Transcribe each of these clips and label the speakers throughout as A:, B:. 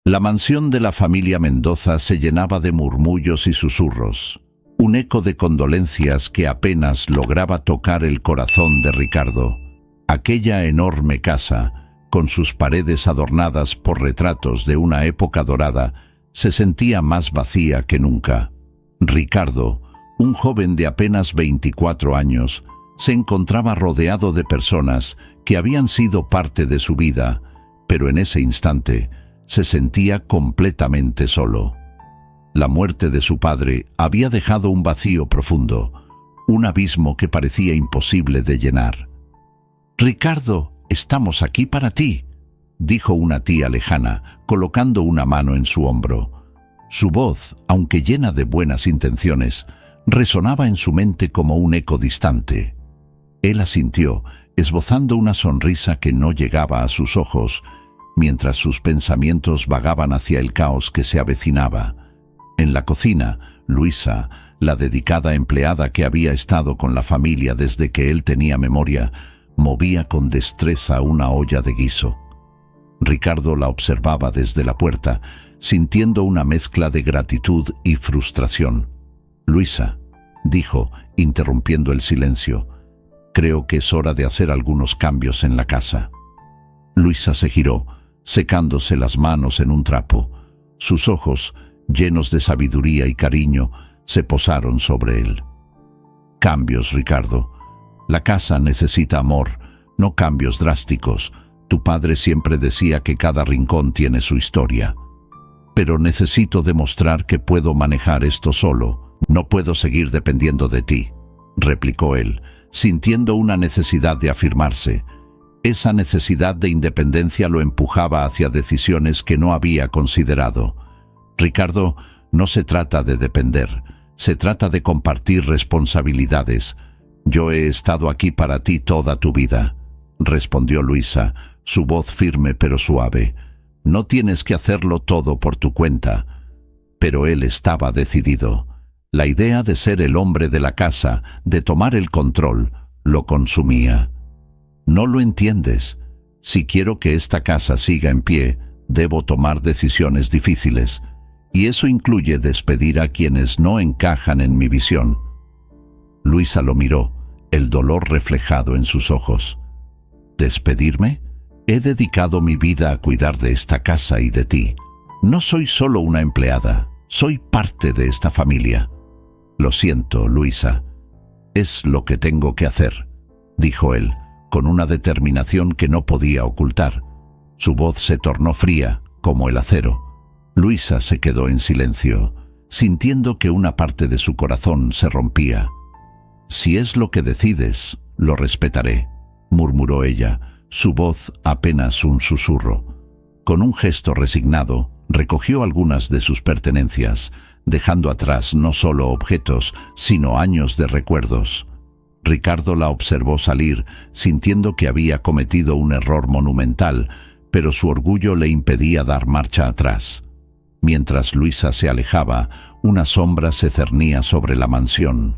A: La mansión de la familia Mendoza se llenaba de murmullos y susurros, un eco de condolencias que apenas lograba tocar el corazón de Ricardo. Aquella enorme casa, con sus paredes adornadas por retratos de una época dorada, se sentía más vacía que nunca. Ricardo, un joven de apenas 24 años, se encontraba rodeado de personas que habían sido parte de su vida, pero en ese instante se sentía completamente solo. La muerte de su padre había dejado un vacío profundo, un abismo que parecía imposible de llenar. «Ricardo, estamos aquí para ti», dijo una tía lejana, colocando una mano en su hombro. Su voz, aunque llena de buenas intenciones, resonaba en su mente como un eco distante. Él asintió, esbozando una sonrisa que no llegaba a sus ojos, mientras sus pensamientos vagaban hacia el caos que se avecinaba. En la cocina, Luisa, la dedicada empleada que había estado con la familia desde que él tenía memoria, movía con destreza una olla de guiso. Ricardo la observaba desde la puerta, sintiendo una mezcla de gratitud y frustración. «Luisa», dijo, interrumpiendo el silencio, «creo que es hora de hacer algunos cambios en la casa». Luisa se giró, secándose las manos en un trapo. Sus ojos, llenos de sabiduría y cariño, se posaron sobre él. «Cambios, Ricardo. La casa necesita amor, no cambios drásticos. Tu padre siempre decía que cada rincón tiene su historia. Pero necesito demostrar que puedo manejar esto solo. No puedo seguir dependiendo de ti», replicó él, sintiendo una necesidad de afirmarse. Esa necesidad de independencia lo empujaba hacia decisiones que no había considerado. «Ricardo, no se trata de depender, se trata de compartir responsabilidades. Yo he estado aquí para ti toda tu vida», respondió Luisa, su voz firme pero suave. «No tienes que hacerlo todo por tu cuenta». Pero él estaba decidido. La idea de ser el hombre de la casa, de tomar el control, lo consumía. «No lo entiendes. Si quiero que esta casa siga en pie, debo tomar decisiones difíciles. Y eso incluye despedir a quienes no encajan en mi visión». Luisa lo miró, el dolor reflejado en sus ojos. «¿Despedirme? He dedicado mi vida a cuidar de esta casa y de ti. No soy solo una empleada, soy parte de esta familia». «Lo siento, Luisa. Es lo que tengo que hacer», dijo él, con una determinación que no podía ocultar. Su voz se tornó fría, como el acero. Luisa se quedó en silencio, sintiendo que una parte de su corazón se rompía. «Si es lo que decides, lo respetaré», murmuró ella, su voz apenas un susurro. Con un gesto resignado, recogió algunas de sus pertenencias, dejando atrás no solo objetos, sino años de recuerdos. Ricardo la observó salir, sintiendo que había cometido un error monumental, pero su orgullo le impedía dar marcha atrás. Mientras Luisa se alejaba, una sombra se cernía sobre la mansión.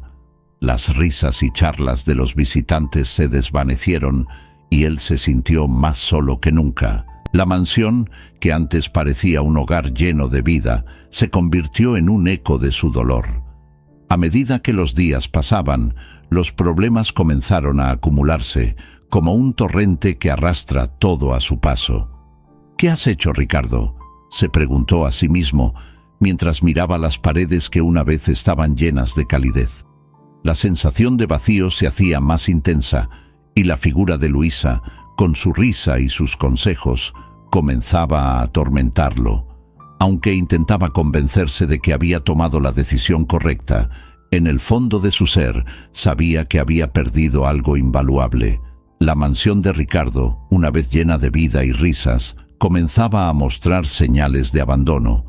A: Las risas y charlas de los visitantes se desvanecieron y él se sintió más solo que nunca. La mansión, que antes parecía un hogar lleno de vida, se convirtió en un eco de su dolor. A medida que los días pasaban, los problemas comenzaron a acumularse, como un torrente que arrastra todo a su paso. «¿Qué has hecho, Ricardo?», se preguntó a sí mismo, mientras miraba las paredes que una vez estaban llenas de calidez. La sensación de vacío se hacía más intensa, y la figura de Luisa, con su risa y sus consejos, comenzaba a atormentarlo. Aunque intentaba convencerse de que había tomado la decisión correcta, en el fondo de su ser sabía que había perdido algo invaluable. La mansión de Ricardo, una vez llena de vida y risas, comenzaba a mostrar señales de abandono.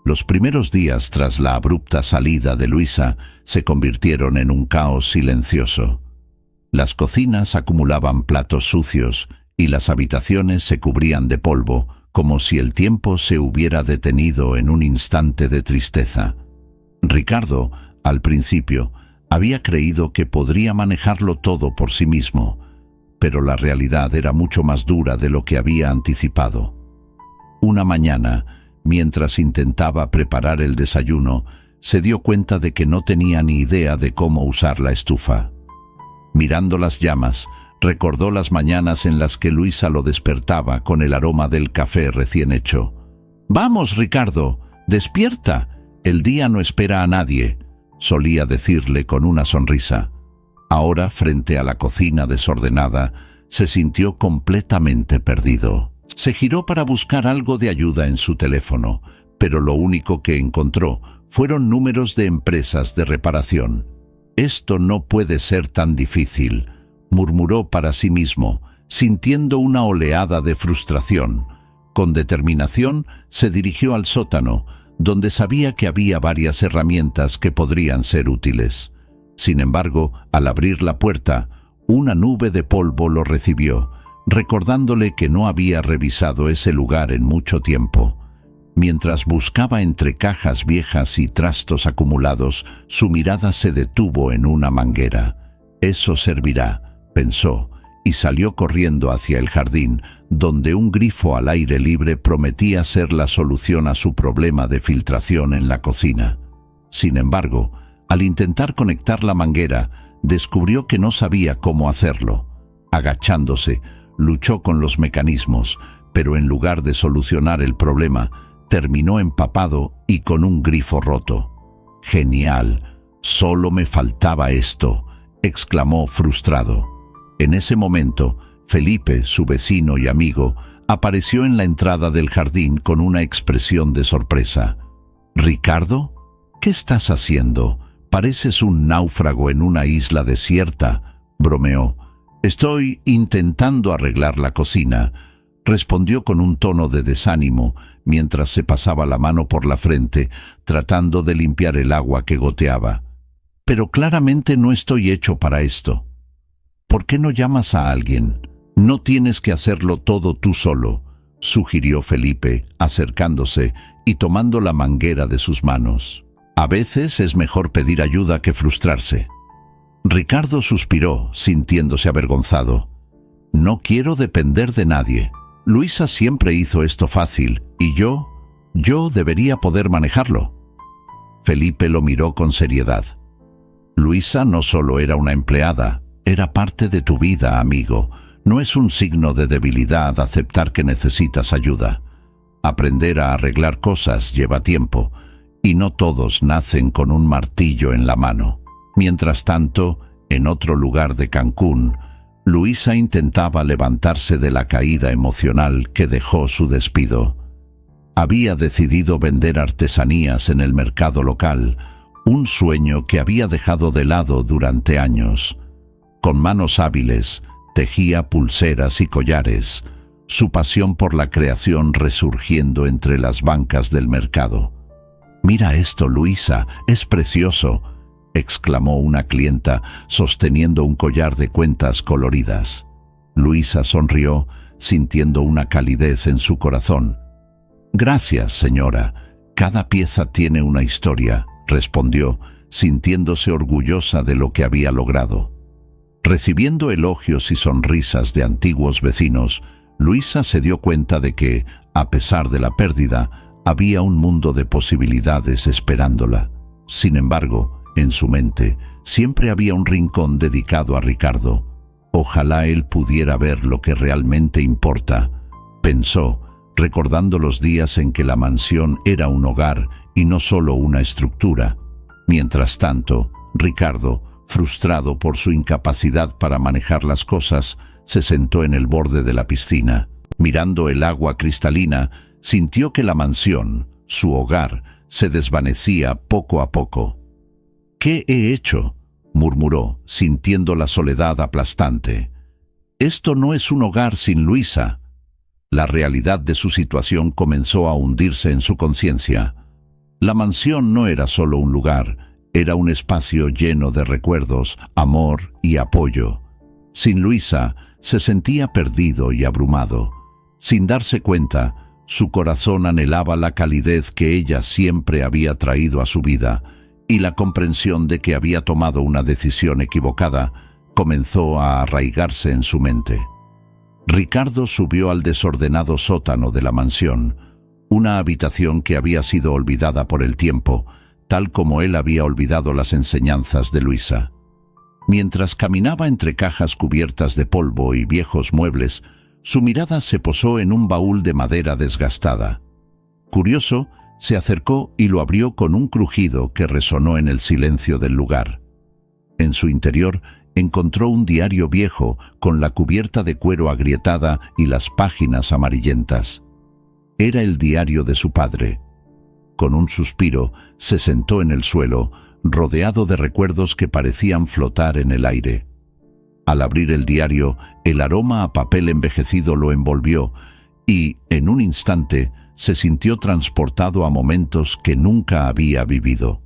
A: Los primeros días tras la abrupta salida de Luisa se convirtieron en un caos silencioso. Las cocinas acumulaban platos sucios y las habitaciones se cubrían de polvo, como si el tiempo se hubiera detenido en un instante de tristeza. Ricardo, al principio, había creído que podría manejarlo todo por sí mismo, pero la realidad era mucho más dura de lo que había anticipado. Una mañana, Mientras intentaba preparar el desayuno, se dio cuenta de que no tenía ni idea de cómo usar la estufa. Mirando las llamas, recordó las mañanas en las que Luisa lo despertaba con el aroma del café recién hecho. «Vamos, Ricardo, despierta, el día no espera a nadie», solía decirle con una sonrisa. Ahora, frente a la cocina desordenada, se sintió completamente perdido. Se giró para buscar algo de ayuda en su teléfono, pero lo único que encontró fueron números de empresas de reparación. «Esto no puede ser tan difícil», murmuró para sí mismo, sintiendo una oleada de frustración. Con determinación se dirigió al sótano, donde sabía que había varias herramientas que podrían ser útiles. Sin embargo, al abrir la puerta, una nube de polvo lo recibió, recordándole que no había revisado ese lugar en mucho tiempo. Mientras buscaba entre cajas viejas y trastos acumulados, su mirada se detuvo en una manguera. «Eso servirá», pensó, y salió corriendo hacia el jardín, donde un grifo al aire libre prometía ser la solución a su problema de filtración en la cocina. Sin embargo, al intentar conectar la manguera, descubrió que no sabía cómo hacerlo. Agachándose, luchó con los mecanismos, pero en lugar de solucionar el problema, terminó empapado y con un grifo roto. «Genial, solo me faltaba esto», exclamó frustrado. En ese momento, Felipe, su vecino y amigo, apareció en la entrada del jardín con una expresión de sorpresa. «¿Ricardo? ¿Qué estás haciendo? Pareces un náufrago en una isla desierta», bromeó. «Estoy intentando arreglar la cocina», respondió con un tono de desánimo mientras se pasaba la mano por la frente, tratando de limpiar el agua que goteaba. «Pero claramente no estoy hecho para esto». «¿Por qué no llamas a alguien? No tienes que hacerlo todo tú solo», sugirió Felipe, acercándose y tomando la manguera de sus manos. «A veces es mejor pedir ayuda que frustrarse». Ricardo suspiró, sintiéndose avergonzado. «No quiero depender de nadie. Luisa siempre hizo esto fácil, y yo debería poder manejarlo». Felipe lo miró con seriedad. «Luisa no solo era una empleada, era parte de tu vida, amigo. No es un signo de debilidad aceptar que necesitas ayuda. Aprender a arreglar cosas lleva tiempo, y no todos nacen con un martillo en la mano». Mientras tanto, en otro lugar de Cancún, Luisa intentaba levantarse de la caída emocional que dejó su despido. Había decidido vender artesanías en el mercado local, un sueño que había dejado de lado durante años. Con manos hábiles, tejía pulseras y collares, su pasión por la creación resurgiendo entre las bancas del mercado. «Mira esto, Luisa, es precioso», exclamó una clienta, sosteniendo un collar de cuentas coloridas. Luisa sonrió, sintiendo una calidez en su corazón. «Gracias, señora. Cada pieza tiene una historia», respondió, sintiéndose orgullosa de lo que había logrado. Recibiendo elogios y sonrisas de antiguos vecinos, Luisa se dio cuenta de que, a pesar de la pérdida, había un mundo de posibilidades esperándola. Sin embargo, en su mente, siempre había un rincón dedicado a Ricardo. Ojalá él pudiera ver lo que realmente importa, pensó, recordando los días en que la mansión era un hogar y no solo una estructura. Mientras tanto, Ricardo, frustrado por su incapacidad para manejar las cosas, se sentó en el borde de la piscina. Mirando el agua cristalina, sintió que la mansión, su hogar, se desvanecía poco a poco. «¿Qué he hecho?», murmuró, sintiendo la soledad aplastante. «Esto no es un hogar sin Luisa». La realidad de su situación comenzó a hundirse en su conciencia. La mansión no era solo un lugar, era un espacio lleno de recuerdos, amor y apoyo. Sin Luisa, se sentía perdido y abrumado. Sin darse cuenta, su corazón anhelaba la calidez que ella siempre había traído a su vida, y la comprensión de que había tomado una decisión equivocada comenzó a arraigarse en su mente. Ricardo subió al desordenado sótano de la mansión. una habitación que había sido olvidada por el tiempo, tal como él había olvidado las enseñanzas de Luisa. Mientras caminaba entre cajas cubiertas de polvo y viejos muebles, su mirada se posó en un baúl de madera desgastada. Curioso, se acercó y lo abrió con un crujido que resonó en el silencio del lugar. En su interior encontró un diario viejo con la cubierta de cuero agrietada y las páginas amarillentas. Era el diario de su padre. Con un suspiro, se sentó en el suelo, rodeado de recuerdos que parecían flotar en el aire. Al abrir el diario, el aroma a papel envejecido lo envolvió y, en un instante, se sintió transportado a momentos que nunca había vivido.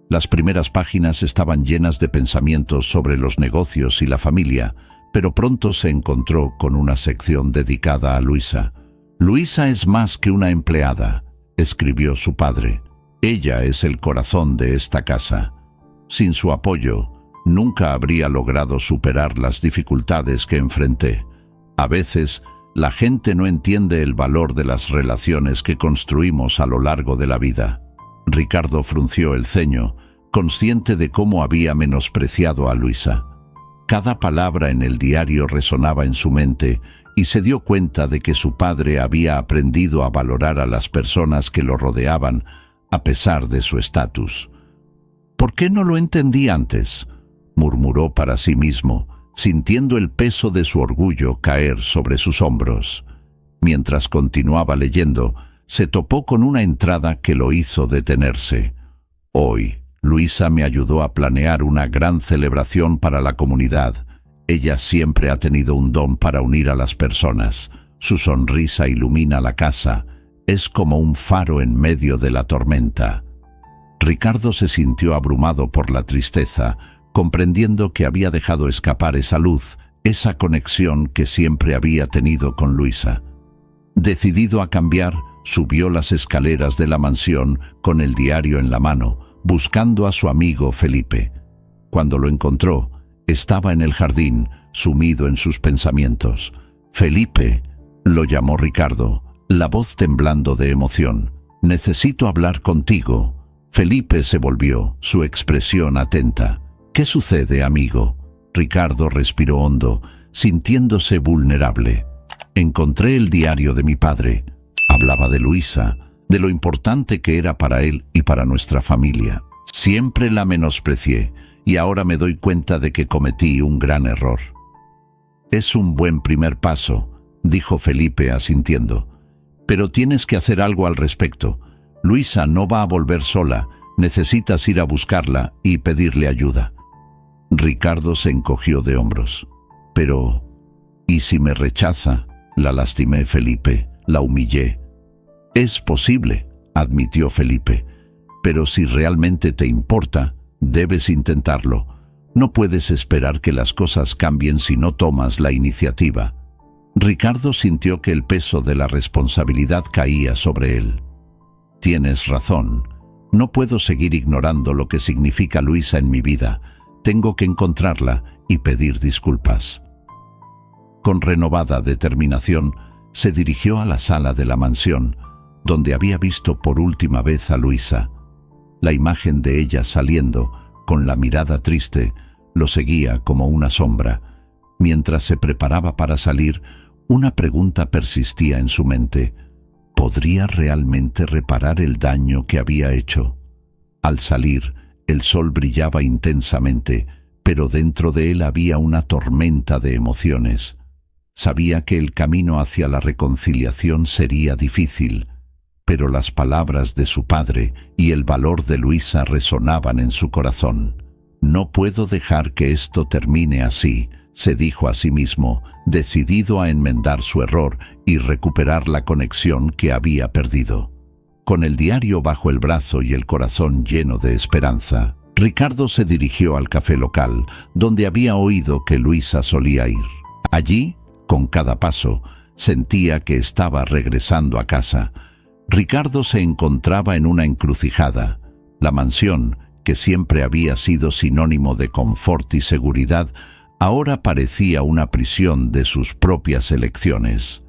A: Las primeras páginas estaban llenas de pensamientos sobre los negocios y la familia, pero pronto se encontró con una sección dedicada a Luisa. «Luisa es más que una empleada», escribió su padre. «Ella es el corazón de esta casa. Sin su apoyo, nunca habría logrado superar las dificultades que enfrenté. A veces, la gente no entiende el valor de las relaciones que construimos a lo largo de la vida». Ricardo frunció el ceño, consciente de cómo había menospreciado a Luisa. Cada palabra en el diario resonaba en su mente y se dio cuenta de que su padre había aprendido a valorar a las personas que lo rodeaban a pesar de su estatus. «¿Por qué no lo entendí antes?», murmuró para sí mismo, sintiendo el peso de su orgullo caer sobre sus hombros. Mientras continuaba leyendo, se topó con una entrada que lo hizo detenerse. «Hoy, Luisa me ayudó a planear una gran celebración para la comunidad. Ella siempre ha tenido un don para unir a las personas. Su sonrisa ilumina la casa. Es como un faro en medio de la tormenta». Ricardo se sintió abrumado por la tristeza, comprendiendo que había dejado escapar esa luz, esa conexión que siempre había tenido con Luisa. Decidido a cambiar, subió las escaleras de la mansión con el diario en la mano, buscando a su amigo Felipe. Cuando lo encontró, estaba en el jardín, sumido en sus pensamientos. «Felipe», lo llamó Ricardo, la voz temblando de emoción. «Necesito hablar contigo». Felipe se volvió, su expresión atenta. «¿Qué sucede, amigo?». Ricardo respiró hondo, sintiéndose vulnerable. «Encontré el diario de mi padre». Hablaba de Luisa, de lo importante que era para él y para nuestra familia. «Siempre la menosprecié y ahora me doy cuenta de que cometí un gran error». «Es un buen primer paso», dijo Felipe asintiendo. «Pero tienes que hacer algo al respecto. Luisa no va a volver sola. Necesitas ir a buscarla y pedirle ayuda». Ricardo se encogió de hombros. «Pero, ¿y si me rechaza?». La lastimé, Felipe, la humillé. «Es posible», admitió Felipe, «pero si realmente te importa, debes intentarlo. No puedes esperar que las cosas cambien si no tomas la iniciativa». Ricardo sintió que el peso de la responsabilidad caía sobre él. «Tienes razón. No puedo seguir ignorando lo que significa Luisa en mi vida. Tengo que encontrarla y pedir disculpas». Con renovada determinación, se dirigió a la sala de la mansión, donde había visto por última vez a Luisa. La imagen de ella saliendo, con la mirada triste, lo seguía como una sombra. Mientras se preparaba para salir, una pregunta persistía en su mente. ¿Podría realmente reparar el daño que había hecho? Al salir, el sol brillaba intensamente, pero dentro de él había una tormenta de emociones. Sabía que el camino hacia la reconciliación sería difícil, pero las palabras de su padre y el valor de Luisa resonaban en su corazón. «No puedo dejar que esto termine así», se dijo a sí mismo, decidido a enmendar su error y recuperar la conexión que había perdido. Con el diario bajo el brazo y el corazón lleno de esperanza, Ricardo se dirigió al café local, donde había oído que Luisa solía ir. Allí, con cada paso, sentía que estaba regresando a casa. Ricardo se encontraba en una encrucijada. La mansión, que siempre había sido sinónimo de confort y seguridad, ahora parecía una prisión de sus propias elecciones.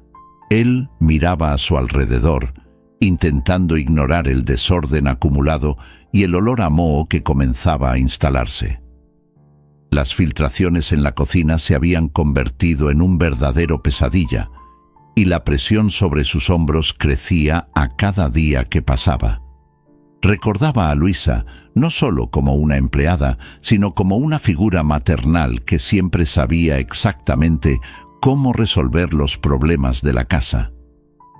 A: Él miraba a su alrededor intentando ignorar el desorden acumulado y el olor a moho que comenzaba a instalarse. Las filtraciones en la cocina se habían convertido en un verdadero pesadilla, y la presión sobre sus hombros crecía a cada día que pasaba. Recordaba a Luisa no solo como una empleada, sino como una figura maternal que siempre sabía exactamente cómo resolver los problemas de la casa.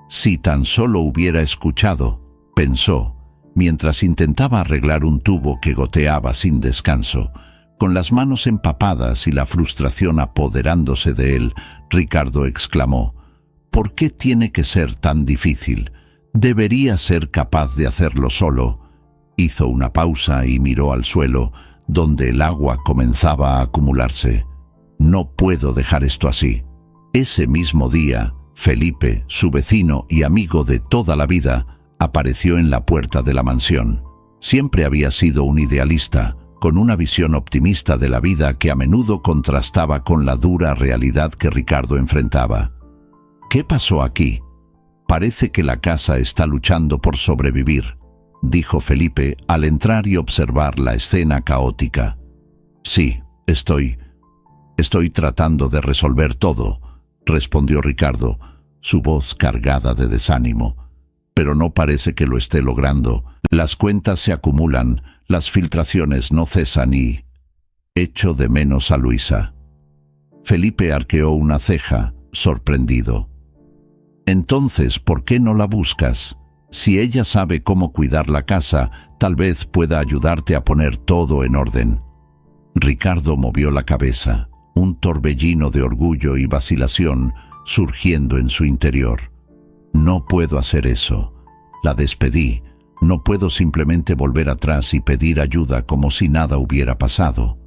A: Si tan solo hubiera escuchado, pensó, mientras intentaba arreglar un tubo que goteaba sin descanso. Con las manos empapadas y la frustración apoderándose de él, Ricardo exclamó: «¿Por qué tiene que ser tan difícil? Debería ser capaz de hacerlo solo». Hizo una pausa y miró al suelo, donde el agua comenzaba a acumularse. «No puedo dejar esto así». Ese mismo día, Felipe, su vecino y amigo de toda la vida, apareció en la puerta de la mansión. Siempre había sido un idealista, con una visión optimista de la vida que a menudo contrastaba con la dura realidad que Ricardo enfrentaba. «¿Qué pasó aquí? Parece que la casa está luchando por sobrevivir», dijo Felipe al entrar y observar la escena caótica. «Sí, estoy tratando de resolver todo», respondió Ricardo, su voz cargada de desánimo. «Pero no parece que lo esté logrando. Las cuentas se acumulan, las filtraciones no cesan y... echo de menos a Luisa». Felipe arqueó una ceja, sorprendido. «Entonces, ¿por qué no la buscas? Si ella sabe cómo cuidar la casa, tal vez pueda ayudarte a poner todo en orden». Ricardo movió la cabeza, un torbellino de orgullo y vacilación surgiendo en su interior. «No puedo hacer eso. La despedí. No puedo simplemente volver atrás y pedir ayuda como si nada hubiera pasado».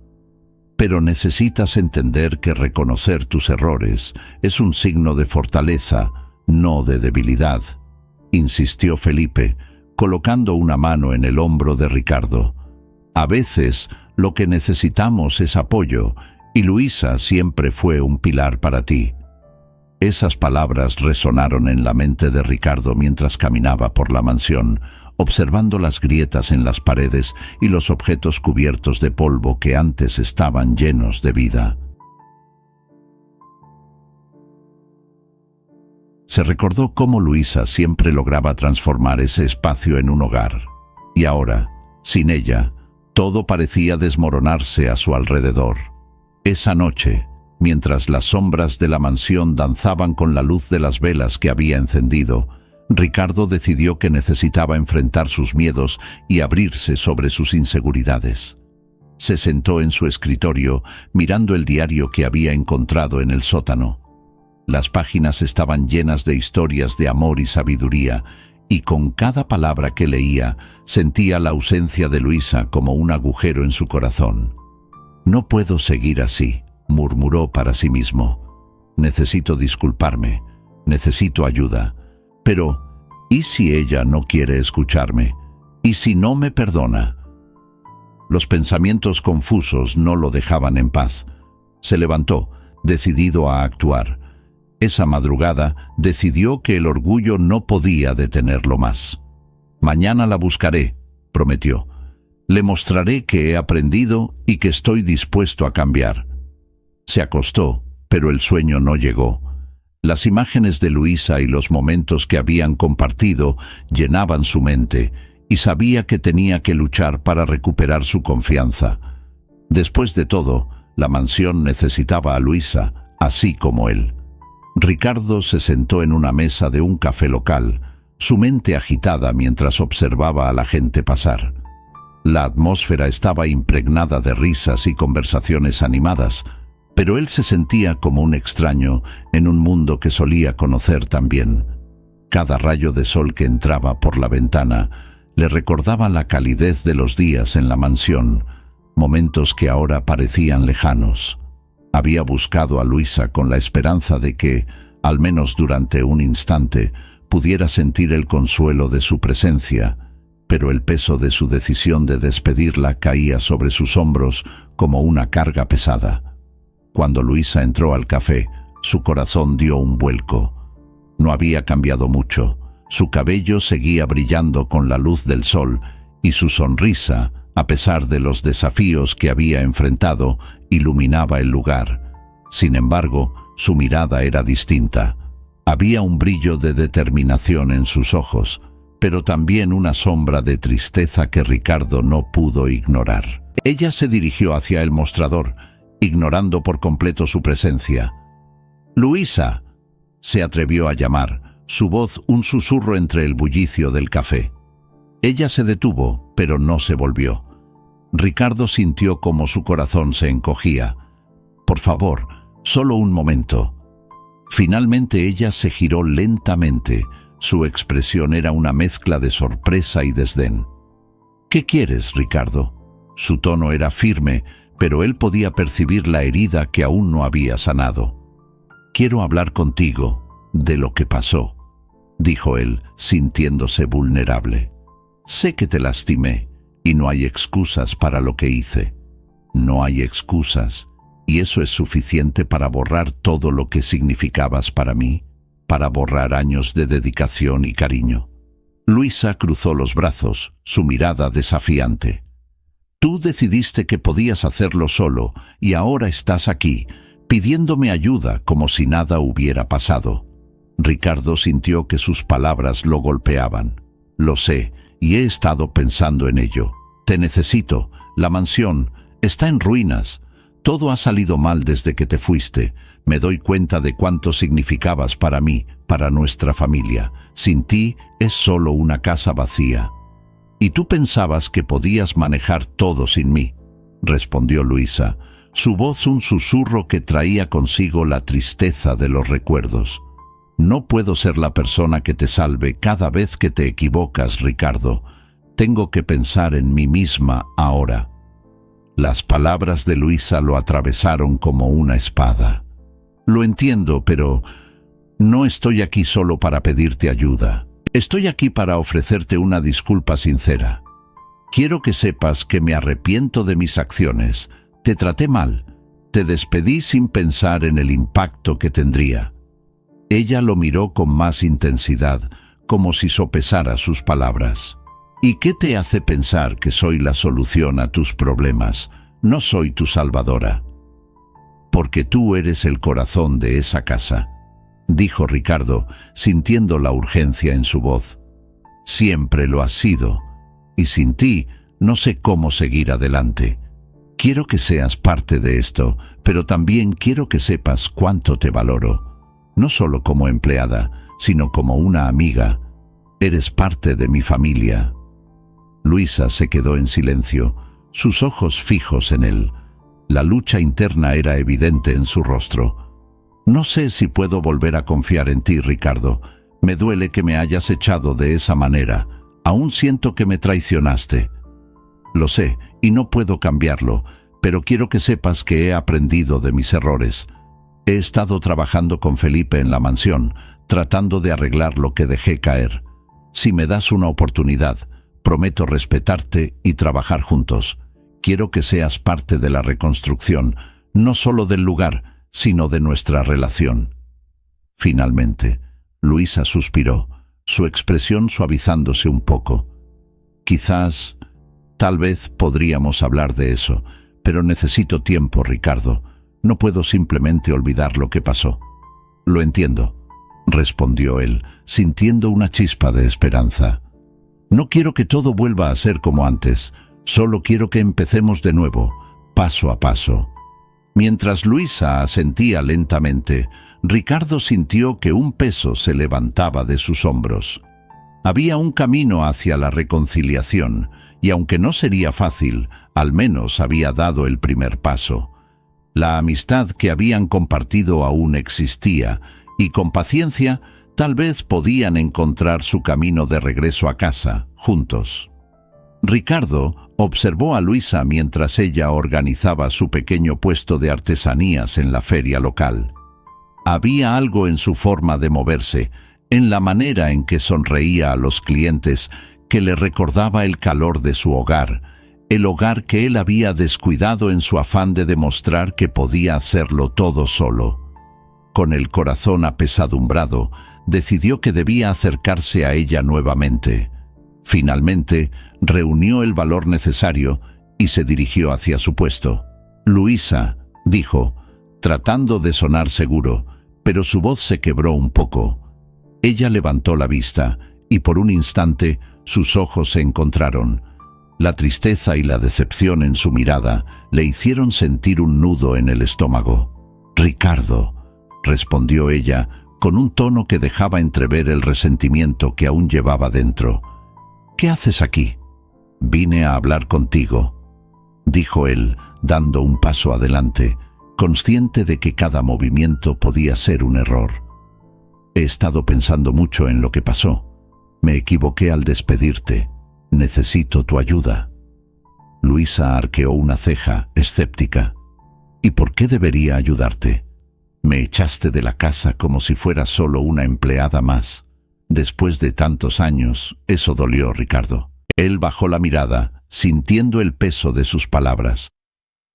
A: «Pero necesitas entender que reconocer tus errores es un signo de fortaleza, no de debilidad», insistió Felipe, colocando una mano en el hombro de Ricardo. «A veces lo que necesitamos es apoyo, y Luisa siempre fue un pilar para ti». Esas palabras resonaron en la mente de Ricardo mientras caminaba por la mansión, observando las grietas en las paredes y los objetos cubiertos de polvo que antes estaban llenos de vida. Se recordó cómo Luisa siempre lograba transformar ese espacio en un hogar, y ahora, sin ella, todo parecía desmoronarse a su alrededor. Esa noche, mientras las sombras de la mansión danzaban con la luz de las velas que había encendido, Ricardo decidió que necesitaba enfrentar sus miedos y abrirse sobre sus inseguridades. Se sentó en su escritorio, mirando el diario que había encontrado en el sótano. Las páginas estaban llenas de historias de amor y sabiduría, y con cada palabra que leía, sentía la ausencia de Luisa como un agujero en su corazón. «No puedo seguir así», murmuró para sí mismo. «Necesito disculparme, necesito ayuda. Pero, ¿y si ella no quiere escucharme? ¿Y si no me perdona?». Los pensamientos confusos no lo dejaban en paz. Se levantó, decidido a actuar. Esa madrugada decidió que el orgullo no podía detenerlo más. «Mañana la buscaré», prometió. «Le mostraré que he aprendido y que estoy dispuesto a cambiar». Se acostó, pero el sueño no llegó. Las imágenes de Luisa y los momentos que habían compartido llenaban su mente, y sabía que tenía que luchar para recuperar su confianza. Después de todo, la mansión necesitaba a Luisa, así como él. Ricardo se sentó en una mesa de un café local, su mente agitada mientras observaba a la gente pasar. La atmósfera estaba impregnada de risas y conversaciones animadas, pero él se sentía como un extraño en un mundo que solía conocer tan bien. Cada rayo de sol que entraba por la ventana le recordaba la calidez de los días en la mansión, momentos que ahora parecían lejanos. Había buscado a Luisa con la esperanza de que, al menos durante un instante, pudiera sentir el consuelo de su presencia, pero el peso de su decisión de despedirla caía sobre sus hombros como una carga pesada. Cuando Luisa entró al café, su corazón dio un vuelco. No había cambiado mucho. Su cabello seguía brillando con la luz del sol y su sonrisa, a pesar de los desafíos que había enfrentado, iluminaba el lugar. Sin embargo, su mirada era distinta. Había un brillo de determinación en sus ojos, pero también una sombra de tristeza que Ricardo no pudo ignorar. Ella se dirigió hacia el mostrador, ignorando por completo su presencia. «Luisa», se atrevió a llamar, su voz un susurro entre el bullicio del café. Ella se detuvo, pero no se volvió. Ricardo sintió como su corazón se encogía. «Por favor, solo un momento». Finalmente ella se giró lentamente. Su expresión era una mezcla de sorpresa y desdén. «¿Qué quieres, Ricardo?». Su tono era firme, pero él podía percibir la herida que aún no había sanado. «Quiero hablar contigo de lo que pasó», dijo él, sintiéndose vulnerable. «Sé que te lastimé y no hay excusas para lo que hice. No hay excusas, y eso es suficiente para borrar todo lo que significabas para mí, para borrar años de dedicación y cariño». Luisa cruzó los brazos, su mirada desafiante. «Tú decidiste que podías hacerlo solo y ahora estás aquí, pidiéndome ayuda como si nada hubiera pasado». Ricardo sintió que sus palabras lo golpeaban. «Lo sé, y he estado pensando en ello. Te necesito. La mansión está en ruinas. Todo ha salido mal desde que te fuiste. Me doy cuenta de cuánto significabas para mí, para nuestra familia. Sin ti es solo una casa vacía». «Y tú pensabas que podías manejar todo sin mí», respondió Luisa, su voz un susurro que traía consigo la tristeza de los recuerdos. «No puedo ser la persona que te salve cada vez que te equivocas, Ricardo. Tengo que pensar en mí misma ahora». Las palabras de Luisa lo atravesaron como una espada. «Lo entiendo, pero no estoy aquí solo para pedirte ayuda. Estoy aquí para ofrecerte una disculpa sincera. Quiero que sepas que me arrepiento de mis acciones. Te traté mal. Te despedí sin pensar en el impacto que tendría». Ella lo miró con más intensidad, como si sopesara sus palabras. «¿Y qué te hace pensar que soy la solución a tus problemas? No soy tu salvadora». «Porque tú eres el corazón de esa casa», dijo Ricardo, sintiendo la urgencia en su voz. «Siempre lo has sido, y sin ti no sé cómo seguir adelante. Quiero que seas parte de esto, pero también quiero que sepas cuánto te valoro. No solo como empleada, sino como una amiga. Eres parte de mi familia». Luisa se quedó en silencio, sus ojos fijos en él. La lucha interna era evidente en su rostro. «No sé si puedo volver a confiar en ti, Ricardo. Me duele que me hayas echado de esa manera. Aún siento que me traicionaste. Lo sé, y no puedo cambiarlo, pero quiero que sepas que he aprendido de mis errores. He estado trabajando con Felipe en la mansión, tratando de arreglar lo que dejé caer. Si me das una oportunidad, prometo respetarte y trabajar juntos. Quiero que seas parte de la reconstrucción, no solo del lugar, sino de nuestra relación». Finalmente, Luisa suspiró, su expresión suavizándose un poco. «Quizás, tal vez podríamos hablar de eso, pero necesito tiempo, Ricardo. No puedo simplemente olvidar lo que pasó». «Lo entiendo», respondió él, sintiendo una chispa de esperanza. «No quiero que todo vuelva a ser como antes, solo quiero que empecemos de nuevo, paso a paso». Mientras Luisa asentía lentamente, Ricardo sintió que un peso se levantaba de sus hombros. Había un camino hacia la reconciliación, y aunque no sería fácil, al menos había dado el primer paso. La amistad que habían compartido aún existía, y con paciencia tal vez podían encontrar su camino de regreso a casa, juntos. Ricardo observó a Luisa mientras ella organizaba su pequeño puesto de artesanías en la feria local. Había algo en su forma de moverse, en la manera en que sonreía a los clientes, que le recordaba el calor de su hogar, el hogar que él había descuidado en su afán de demostrar que podía hacerlo todo solo. Con el corazón apesadumbrado, decidió que debía acercarse a ella nuevamente. Finalmente, reunió el valor necesario y se dirigió hacia su puesto. «Luisa», dijo, tratando de sonar seguro, pero su voz se quebró un poco. Ella levantó la vista y por un instante sus ojos se encontraron. La tristeza y la decepción en su mirada le hicieron sentir un nudo en el estómago. «Ricardo», respondió ella, con un tono que dejaba entrever el resentimiento que aún llevaba dentro. «¿Qué haces aquí?» «Vine a hablar contigo», dijo él, dando un paso adelante, consciente de que cada movimiento podía ser un error. «He estado pensando mucho en lo que pasó. Me equivoqué al despedirte. Necesito tu ayuda». Luisa arqueó una ceja, escéptica. «¿Y por qué debería ayudarte? Me echaste de la casa como si fuera solo una empleada más. Después de tantos años, eso dolió, Ricardo». Él bajó la mirada, sintiendo el peso de sus palabras.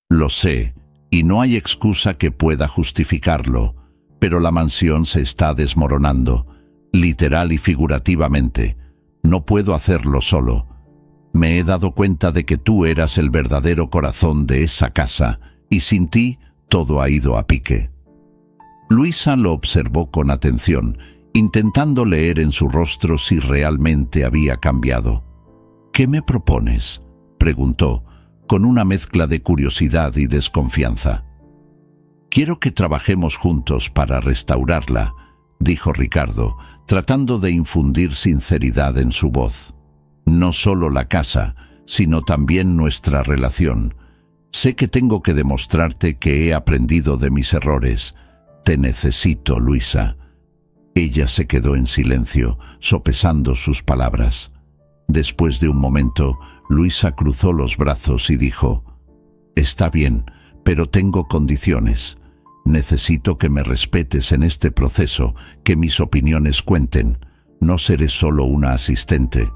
A: «Lo sé, y no hay excusa que pueda justificarlo, pero la mansión se está desmoronando, literal y figurativamente. No puedo hacerlo solo. Me he dado cuenta de que tú eras el verdadero corazón de esa casa, y sin ti todo ha ido a pique». Luisa lo observó con atención, intentando leer en su rostro si realmente había cambiado. «¿Qué me propones?», preguntó, con una mezcla de curiosidad y desconfianza. «Quiero que trabajemos juntos para restaurarla», dijo Ricardo, tratando de infundir sinceridad en su voz. «No solo la casa, sino también nuestra relación. Sé que tengo que demostrarte que he aprendido de mis errores. Te necesito, Luisa». Ella se quedó en silencio, sopesando sus palabras. Después de un momento, Luisa cruzó los brazos y dijo: «Está bien, pero tengo condiciones. Necesito que me respetes en este proceso, que mis opiniones cuenten. No seré solo una asistente.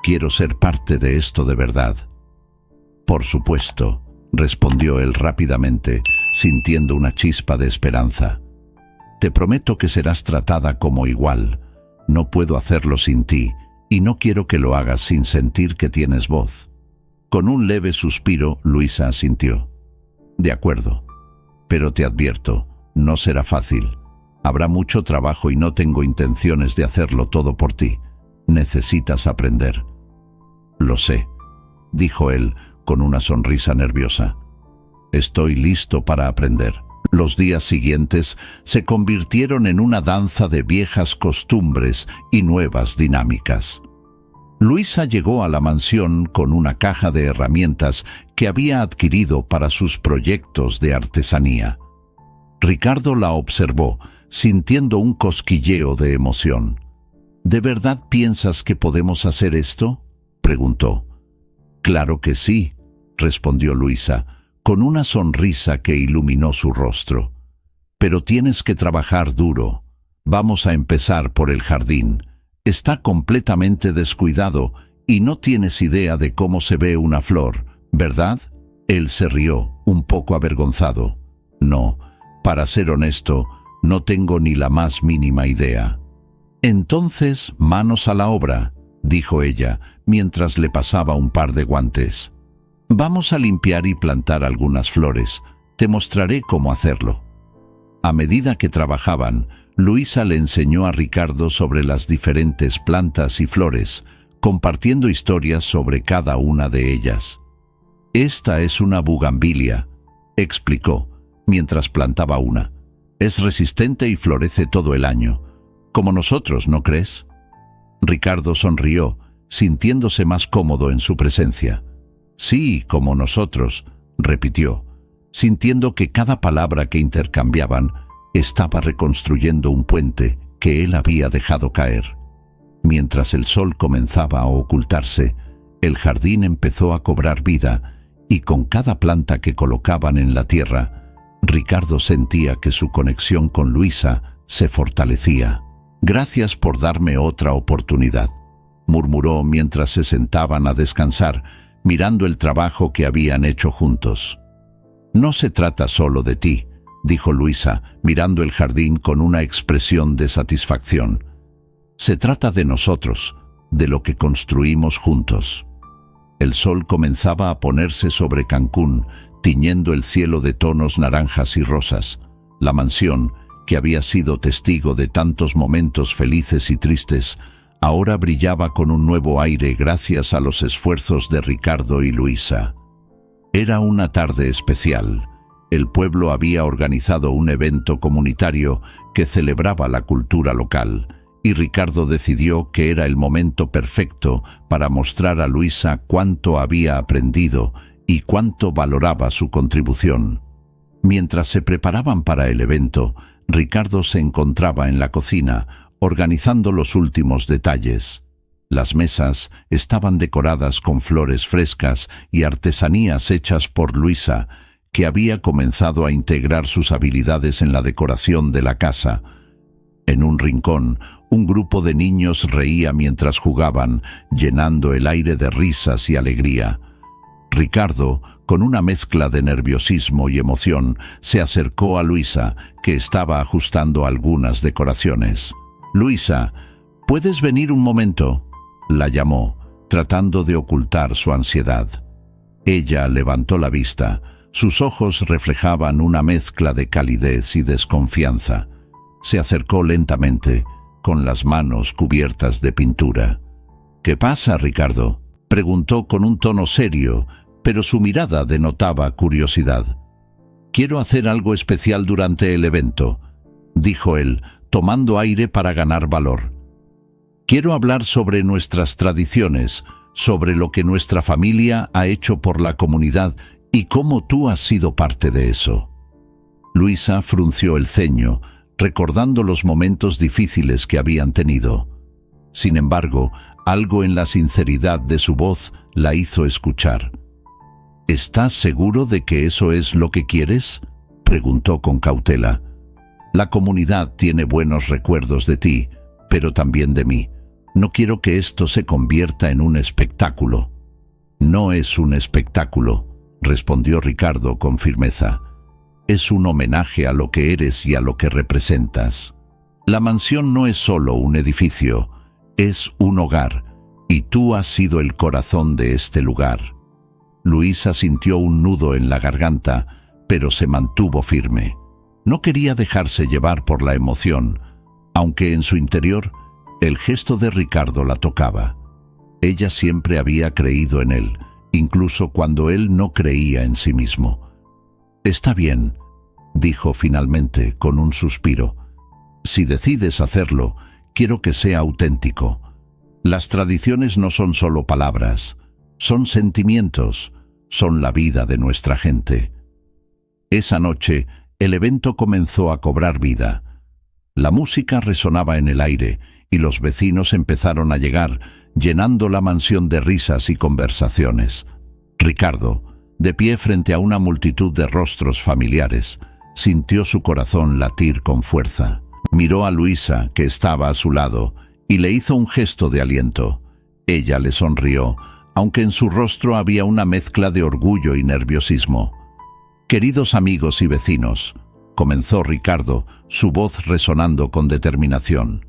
A: Quiero ser parte de esto de verdad». «Por supuesto», respondió él rápidamente, sintiendo una chispa de esperanza. «Te prometo que serás tratada como igual. No puedo hacerlo sin ti, y no quiero que lo hagas sin sentir que tienes voz». Con un leve suspiro, Luisa asintió. «De acuerdo, pero te advierto, no será fácil. Habrá mucho trabajo y no tengo intenciones de hacerlo todo por ti. Necesitas aprender». «Lo sé», dijo él con una sonrisa nerviosa. «Estoy listo para aprender». Los días siguientes se convirtieron en una danza de viejas costumbres y nuevas dinámicas. Luisa llegó a la mansión con una caja de herramientas que había adquirido para sus proyectos de artesanía. Ricardo la observó, sintiendo un cosquilleo de emoción. «¿De verdad piensas que podemos hacer esto?», preguntó. «Claro que sí», respondió Luisa, con una sonrisa que iluminó su rostro. «Pero tienes que trabajar duro. Vamos a empezar por el jardín. Está completamente descuidado y no tienes idea de cómo se ve una flor, ¿verdad?». Él se rió, un poco avergonzado. «No, para ser honesto, no tengo ni la más mínima idea». «Entonces, manos a la obra», dijo ella, mientras le pasaba un par de guantes. «Vamos a limpiar y plantar algunas flores. Te mostraré cómo hacerlo». A medida que trabajaban, Luisa le enseñó a Ricardo sobre las diferentes plantas y flores, compartiendo historias sobre cada una de ellas. «Esta es una bugambilia», explicó, mientras plantaba una. «Es resistente y florece todo el año. Como nosotros, ¿no crees?». Ricardo sonrió, sintiéndose más cómodo en su presencia. «Sí, como nosotros», repitió, sintiendo que cada palabra que intercambiaban estaba reconstruyendo un puente que él había dejado caer. Mientras el sol comenzaba a ocultarse, el jardín empezó a cobrar vida, y con cada planta que colocaban en la tierra, Ricardo sentía que su conexión con Luisa se fortalecía. «Gracias por darme otra oportunidad», murmuró mientras se sentaban a descansar, mirando el trabajo que habían hecho juntos. «No se trata solo de ti», dijo Luisa, mirando el jardín con una expresión de satisfacción. Se trata de nosotros, de lo que construimos juntos. El sol comenzaba a ponerse sobre Cancún, tiñendo el cielo de tonos naranjas y rosas. La mansión, que había sido testigo de tantos momentos felices y tristes, ahora brillaba con un nuevo aire gracias a los esfuerzos de Ricardo y Luisa. Era una tarde especial. El pueblo había organizado un evento comunitario que celebraba la cultura local, y Ricardo decidió que era el momento perfecto para mostrar a Luisa cuánto había aprendido y cuánto valoraba su contribución. Mientras se preparaban para el evento, Ricardo se encontraba en la cocina, organizando los últimos detalles. Las mesas estaban decoradas con flores frescas y artesanías hechas por Luisa, que había comenzado a integrar sus habilidades en la decoración de la casa. En un rincón, un grupo de niños reía mientras jugaban, llenando el aire de risas y alegría. Ricardo, con una mezcla de nerviosismo y emoción, se acercó a Luisa, que estaba ajustando algunas decoraciones. «Luisa, ¿puedes venir un momento?», la llamó, tratando de ocultar su ansiedad. Ella levantó la vista. Sus ojos reflejaban una mezcla de calidez y desconfianza. Se acercó lentamente, con las manos cubiertas de pintura. «¿Qué pasa, Ricardo?», preguntó con un tono serio, pero su mirada denotaba curiosidad. «Quiero hacer algo especial durante el evento», dijo él, tomando aire para ganar valor. «Quiero hablar sobre nuestras tradiciones, sobre lo que nuestra familia ha hecho por la comunidad y cómo tú has sido parte de eso». Luisa frunció el ceño, recordando los momentos difíciles que habían tenido. Sin embargo, algo en la sinceridad de su voz la hizo escuchar. «¿Estás seguro de que eso es lo que quieres?», preguntó con cautela. «La comunidad tiene buenos recuerdos de ti, pero también de mí. No quiero que esto se convierta en un espectáculo». «No es un espectáculo», respondió Ricardo con firmeza. «Es un homenaje a lo que eres y a lo que representas. La mansión no es solo un edificio, es un hogar, y tú has sido el corazón de este lugar». Luisa sintió un nudo en la garganta, pero se mantuvo firme. No quería dejarse llevar por la emoción, aunque en su interior el gesto de Ricardo la tocaba. Ella siempre había creído en él, incluso cuando él no creía en sí mismo. «Está bien», dijo finalmente con un suspiro. «Si decides hacerlo, quiero que sea auténtico. Las tradiciones no son solo palabras, son sentimientos, son la vida de nuestra gente». Esa noche, el evento comenzó a cobrar vida. La música resonaba en el aire y los vecinos empezaron a llegar, llenando la mansión de risas y conversaciones. Ricardo, de pie frente a una multitud de rostros familiares, sintió su corazón latir con fuerza. Miró a Luisa, que estaba a su lado, y le hizo un gesto de aliento. Ella le sonrió, aunque en su rostro había una mezcla de orgullo y nerviosismo. «Queridos amigos y vecinos», comenzó Ricardo, su voz resonando con determinación.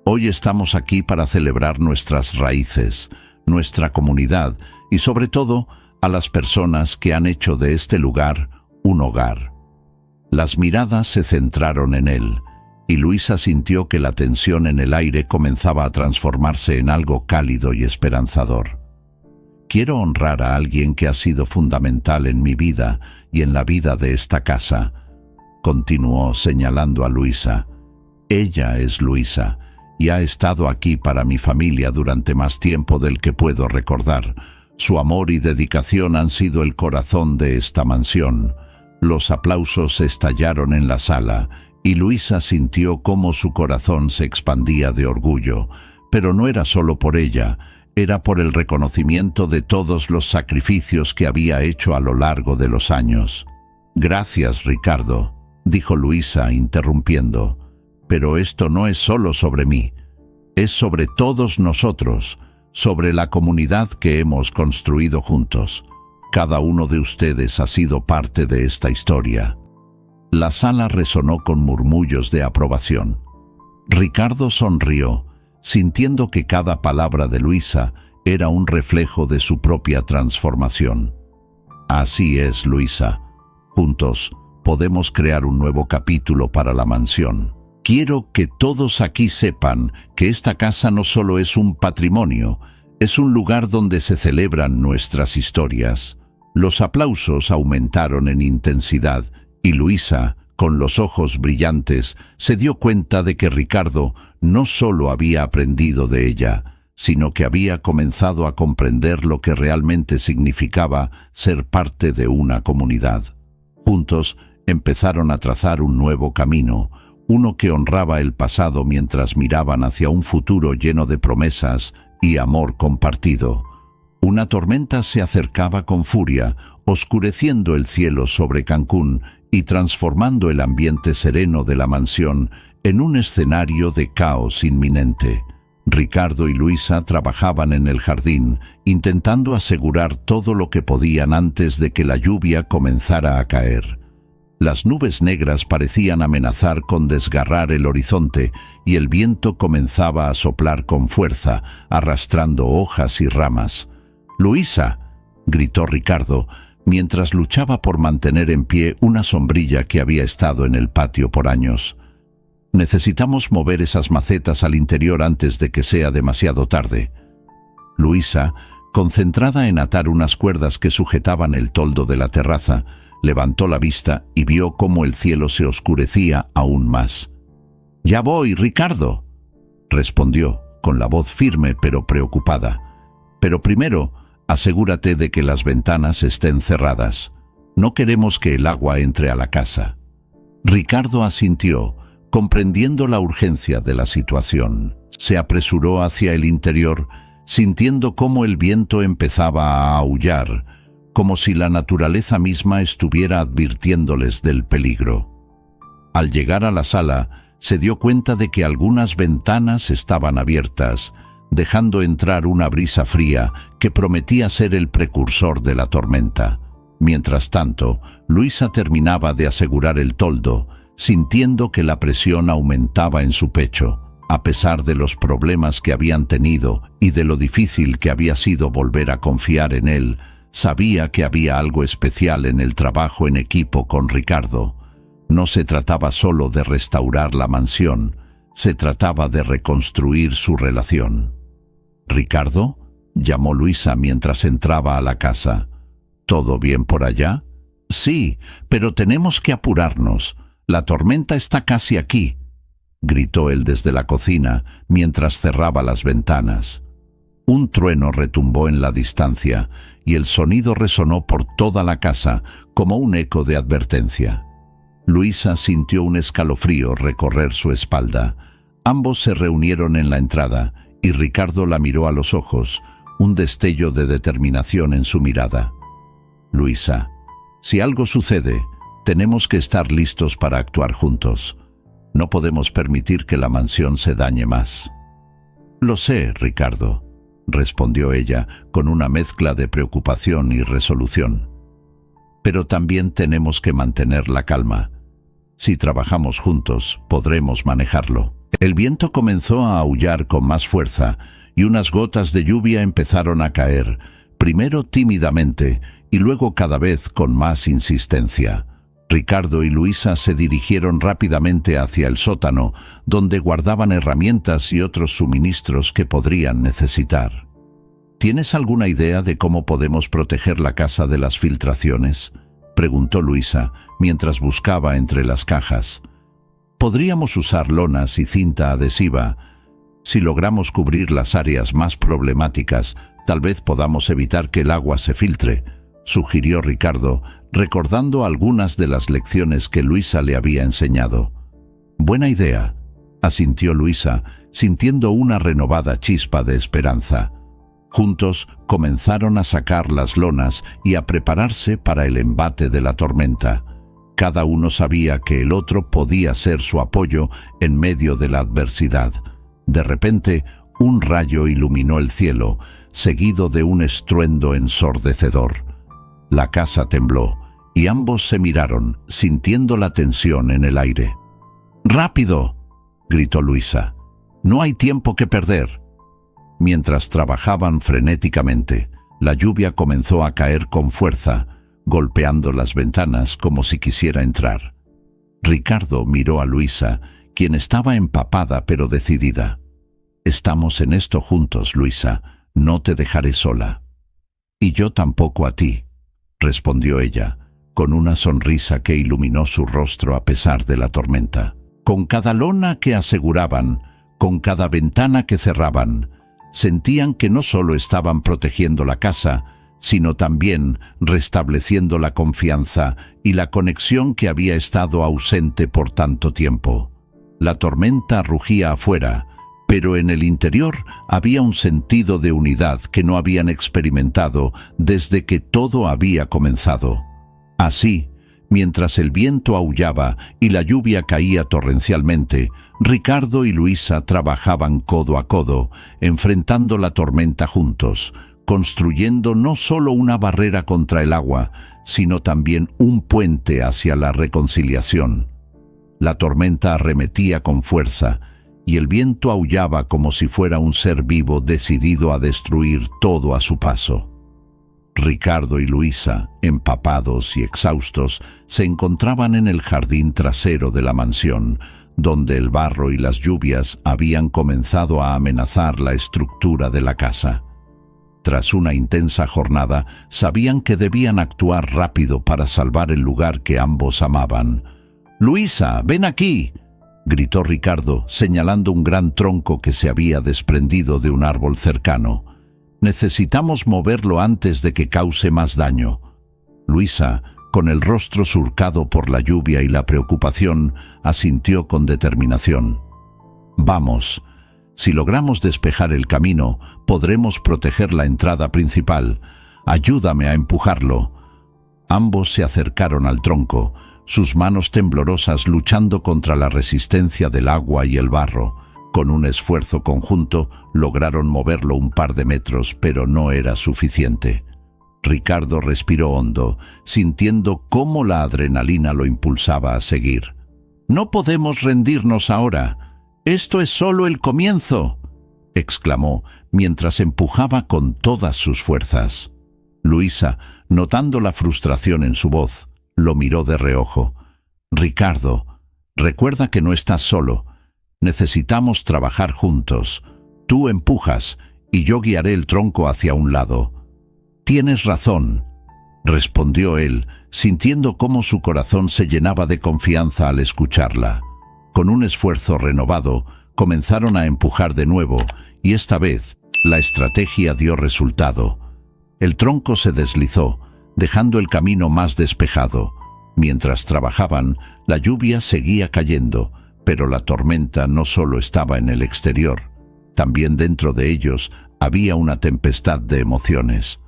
A: «Hoy estamos aquí para celebrar nuestras raíces, nuestra comunidad y sobre todo a las personas que han hecho de este lugar un hogar». Las miradas se centraron en él, y Luisa sintió que la tensión en el aire comenzaba a transformarse en algo cálido y esperanzador. «Quiero honrar a alguien que ha sido fundamental en mi vida y en la vida de esta casa», continuó señalando a Luisa. «Ella es Luisa, y ha estado aquí para mi familia durante más tiempo del que puedo recordar. Su amor y dedicación han sido el corazón de esta mansión». Los aplausos estallaron en la sala, y Luisa sintió cómo su corazón se expandía de orgullo, pero no era solo por ella, era por el reconocimiento de todos los sacrificios que había hecho a lo largo de los años. «Gracias, Ricardo», dijo Luisa, interrumpiendo. «Pero esto no es solo sobre mí, es sobre todos nosotros, sobre la comunidad que hemos construido juntos. Cada uno de ustedes ha sido parte de esta historia». La sala resonó con murmullos de aprobación. Ricardo sonrió, sintiendo que cada palabra de Luisa era un reflejo de su propia transformación. Así es, Luisa. Juntos podemos crear un nuevo capítulo para la mansión. Quiero que todos aquí sepan que esta casa no solo es un patrimonio, es un lugar donde se celebran nuestras historias. Los aplausos aumentaron en intensidad y Luisa, con los ojos brillantes, se dio cuenta de que Ricardo no solo había aprendido de ella, sino que había comenzado a comprender lo que realmente significaba ser parte de una comunidad. Juntos empezaron a trazar un nuevo camino, uno que honraba el pasado mientras miraban hacia un futuro lleno de promesas y amor compartido. Una tormenta se acercaba con furia, oscureciendo el cielo sobre Cancún y transformando el ambiente sereno de la mansión en un escenario de caos inminente. Ricardo y Luisa trabajaban en el jardín, intentando asegurar todo lo que podían antes de que la lluvia comenzara a caer. Las nubes negras parecían amenazar con desgarrar el horizonte y el viento comenzaba a soplar con fuerza, arrastrando hojas y ramas. «¡Luisa!», gritó Ricardo, mientras luchaba por mantener en pie una sombrilla que había estado en el patio por años. «Necesitamos mover esas macetas al interior antes de que sea demasiado tarde». Luisa, concentrada en atar unas cuerdas que sujetaban el toldo de la terraza, levantó la vista y vio cómo el cielo se oscurecía aún más. «Ya voy, Ricardo», respondió, con la voz firme pero preocupada. «Pero primero, asegúrate de que las ventanas estén cerradas. No queremos que el agua entre a la casa». Ricardo asintió, comprendiendo la urgencia de la situación. Se apresuró hacia el interior, sintiendo cómo el viento empezaba a aullar, como si la naturaleza misma estuviera advirtiéndoles del peligro. Al llegar a la sala, se dio cuenta de que algunas ventanas estaban abiertas, dejando entrar una brisa fría que prometía ser el precursor de la tormenta. Mientras tanto, Luisa terminaba de asegurar el toldo, sintiendo que la presión aumentaba en su pecho. A pesar de los problemas que habían tenido y de lo difícil que había sido volver a confiar en él, sabía que había algo especial en el trabajo en equipo con Ricardo. No se trataba solo de restaurar la mansión, se trataba de reconstruir su relación. «¿Ricardo?», llamó Luisa mientras entraba a la casa. «¿Todo bien por allá?». «Sí, pero tenemos que apurarnos. La tormenta está casi aquí», gritó él desde la cocina mientras cerraba las ventanas. Un trueno retumbó en la distancia y el sonido resonó por toda la casa como un eco de advertencia. Luisa sintió un escalofrío recorrer su espalda. Ambos se reunieron en la entrada y Ricardo la miró a los ojos, un destello de determinación en su mirada. «Luisa, si algo sucede, tenemos que estar listos para actuar juntos. No podemos permitir que la mansión se dañe más». «Lo sé, Ricardo», respondió ella con una mezcla de preocupación y resolución. «Pero también tenemos que mantener la calma. Si trabajamos juntos, podremos manejarlo». El viento comenzó a aullar con más fuerza y unas gotas de lluvia empezaron a caer, primero tímidamente y luego cada vez con más insistencia. Ricardo y Luisa se dirigieron rápidamente hacia el sótano, donde guardaban herramientas y otros suministros que podrían necesitar. «¿Tienes alguna idea de cómo podemos proteger la casa de las filtraciones?», preguntó Luisa, mientras buscaba entre las cajas. «Podríamos usar lonas y cinta adhesiva. Si logramos cubrir las áreas más problemáticas, tal vez podamos evitar que el agua se filtre», sugirió Ricardo, recordando algunas de las lecciones que Luisa le había enseñado. «Buena idea», asintió Luisa, sintiendo una renovada chispa de esperanza. Juntos comenzaron a sacar las lonas y a prepararse para el embate de la tormenta. Cada uno sabía que el otro podía ser su apoyo en medio de la adversidad. De repente, un rayo iluminó el cielo, seguido de un estruendo ensordecedor. La casa tembló, y ambos se miraron, sintiendo la tensión en el aire. «¡Rápido!», gritó Luisa. No hay tiempo que perder. Mientras trabajaban frenéticamente, la lluvia comenzó a caer con fuerza, golpeando las ventanas como si quisiera entrar. Ricardo miró a Luisa, quien estaba empapada pero decidida. «Estamos en esto juntos, Luisa. No te dejaré sola». «Y yo tampoco a ti», respondió ella, con una sonrisa que iluminó su rostro a pesar de la tormenta. Con cada lona que aseguraban, con cada ventana que cerraban, sentían que no solo estaban protegiendo la casa, sino también restableciendo la confianza y la conexión que había estado ausente por tanto tiempo. La tormenta rugía afuera, pero en el interior había un sentido de unidad que no habían experimentado desde que todo había comenzado. Así, mientras el viento aullaba y la lluvia caía torrencialmente, Ricardo y Luisa trabajaban codo a codo, enfrentando la tormenta juntos, construyendo no solo una barrera contra el agua, sino también un puente hacia la reconciliación. La tormenta arremetía con fuerza, y el viento aullaba como si fuera un ser vivo decidido a destruir todo a su paso. Ricardo y Luisa, empapados y exhaustos, se encontraban en el jardín trasero de la mansión, donde el barro y las lluvias habían comenzado a amenazar la estructura de la casa. Tras una intensa jornada, sabían que debían actuar rápido para salvar el lugar que ambos amaban. «Luisa, ven aquí», gritó Ricardo, señalando un gran tronco que se había desprendido de un árbol cercano. «Necesitamos moverlo antes de que cause más daño». Luisa, con el rostro surcado por la lluvia y la preocupación, asintió con determinación. «Vamos. Si logramos despejar el camino, podremos proteger la entrada principal. Ayúdame a empujarlo». Ambos se acercaron al tronco, sus manos temblorosas luchando contra la resistencia del agua y el barro. Con un esfuerzo conjunto lograron moverlo un par de metros, pero no era suficiente. Ricardo respiró hondo, sintiendo cómo la adrenalina lo impulsaba a seguir. «No podemos rendirnos ahora. Esto es solo el comienzo», exclamó, mientras empujaba con todas sus fuerzas. Luisa, notando la frustración en su voz, lo miró de reojo. «Ricardo, recuerda que no estás solo. Necesitamos trabajar juntos. Tú empujas y yo guiaré el tronco hacia un lado». «Tienes razón», respondió él, sintiendo cómo su corazón se llenaba de confianza al escucharla. Con un esfuerzo renovado, comenzaron a empujar de nuevo, y esta vez la estrategia dio resultado. El tronco se deslizó, dejando el camino más despejado. Mientras trabajaban, la lluvia seguía cayendo, pero la tormenta no solo estaba en el exterior. También dentro de ellos había una tempestad de emociones.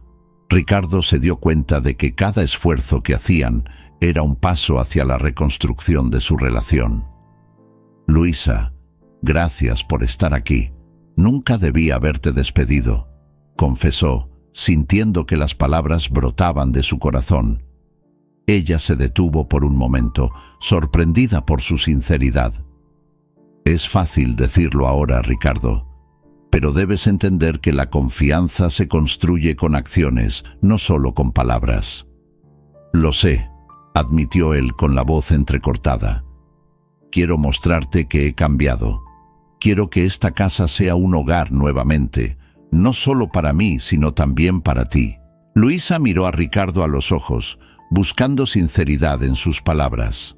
A: Ricardo se dio cuenta de que cada esfuerzo que hacían era un paso hacia la reconstrucción de su relación. «Luisa, gracias por estar aquí. Nunca debí haberte despedido», confesó, sintiendo que las palabras brotaban de su corazón. Ella se detuvo por un momento, sorprendida por su sinceridad. «Es fácil decirlo ahora, Ricardo, pero debes entender que la confianza se construye con acciones, no solo con palabras». «Lo sé», admitió él con la voz entrecortada. «Quiero mostrarte que he cambiado. Quiero que esta casa sea un hogar nuevamente, no solo para mí, sino también para ti». Luisa miró a Ricardo a los ojos, buscando sinceridad en sus palabras.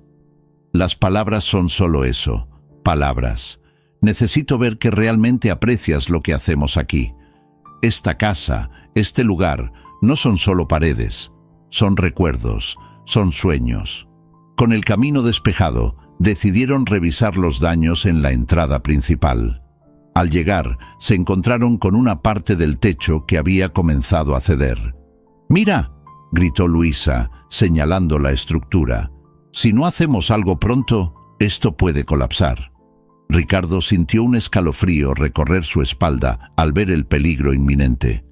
A: «Las palabras son solo eso, palabras. Necesito ver que realmente aprecias lo que hacemos aquí. Esta casa, este lugar, no son solo paredes, son recuerdos, son sueños». Con el camino despejado, decidieron revisar los daños en la entrada principal. Al llegar, se encontraron con una parte del techo que había comenzado a ceder. «¡Mira!», gritó Luisa, señalando la estructura. «Si no hacemos algo pronto, esto puede colapsar». Ricardo sintió un escalofrío recorrer su espalda al ver el peligro inminente.